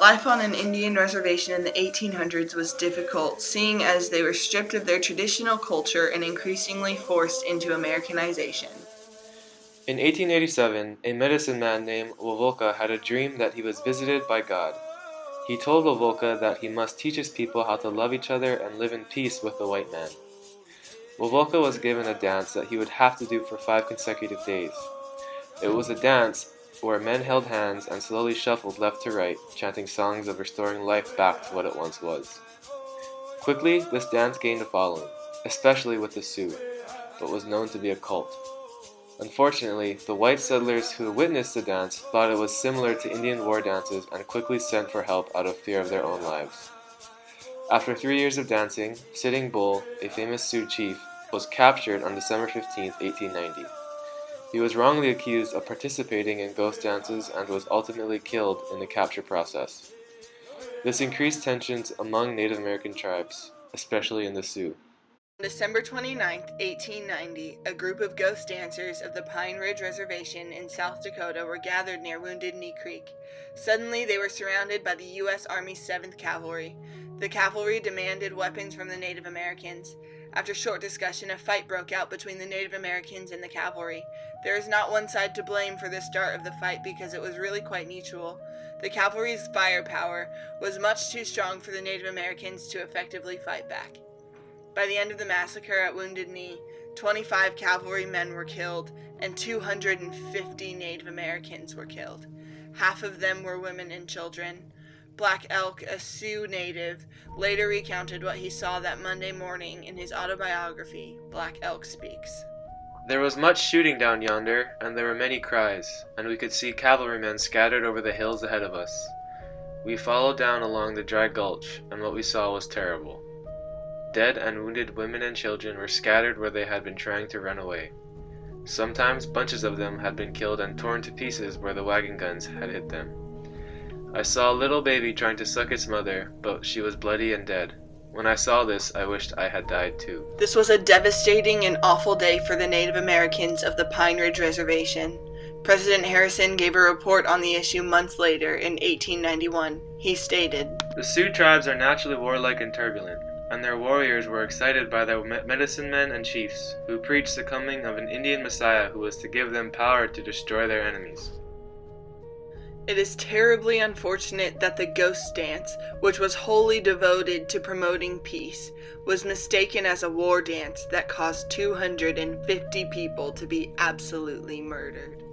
Life on an Indian reservation in the 1800s was difficult, seeing as they were stripped of their traditional culture and increasingly forced into Americanization. In 1887, a medicine man named Wovolka had a dream that he was visited by God. He told Wovolka that he must teach his people how to love each other and live in peace with the white man. Wovolka was given a dance that he would have to do for 5 consecutive days. It was a dance where men held hands and slowly shuffled left to right, chanting songs of restoring life back to what it once was. Quickly, this dance gained a following, especially with the Sioux, but was known to be a cult. Unfortunately, the white settlers who witnessed the dance thought it was similar to Indian war dances and quickly sent for help out of fear of their own lives. After 3 years of dancing, Sitting Bull, a famous Sioux chief, was captured on December 15, 1890. He was wrongly accused of participating in ghost dances and was ultimately killed in the capture process. This increased tensions among Native American tribes, especially in the Sioux. On December 29, 1890, a group of ghost dancers of the Pine Ridge Reservation in South Dakota were gathered near Wounded Knee Creek. Suddenly, they were surrounded by the U.S. Army 7th Cavalry. The cavalry demanded weapons from the Native Americans. After short discussion, a fight broke out between the Native Americans and the cavalry. There is not one side to blame for the start of the fight because it was really quite mutual. The cavalry's firepower was much too strong for the Native Americans to effectively fight back. By the end of the massacre at Wounded Knee, 25 cavalry men were killed and 250 Native Americans were killed. Half of them were women and children. Black Elk, a Sioux native, later recounted what he saw that Monday morning in his autobiography, Black Elk Speaks. There was much shooting down yonder, and there were many cries, and we could see cavalrymen scattered over the hills ahead of us. We followed down along the dry gulch, and what we saw was terrible. Dead and wounded women and children were scattered where they had been trying to run away. Sometimes bunches of them had been killed and torn to pieces where the wagon guns had hit them. I saw a little baby trying to suck its mother, but she was bloody and dead. When I saw this, I wished I had died too. This was a devastating and awful day for the Native Americans of the Pine Ridge Reservation. President Harrison gave a report on the issue months later in 1891. He stated, "The Sioux tribes are naturally warlike and turbulent, and their warriors were excited by their medicine men and chiefs, who preached the coming of an Indian Messiah who was to give them power to destroy their enemies. It is terribly unfortunate that the ghost dance, which was wholly devoted to promoting peace, was mistaken as a war dance that caused 250 people to be absolutely murdered."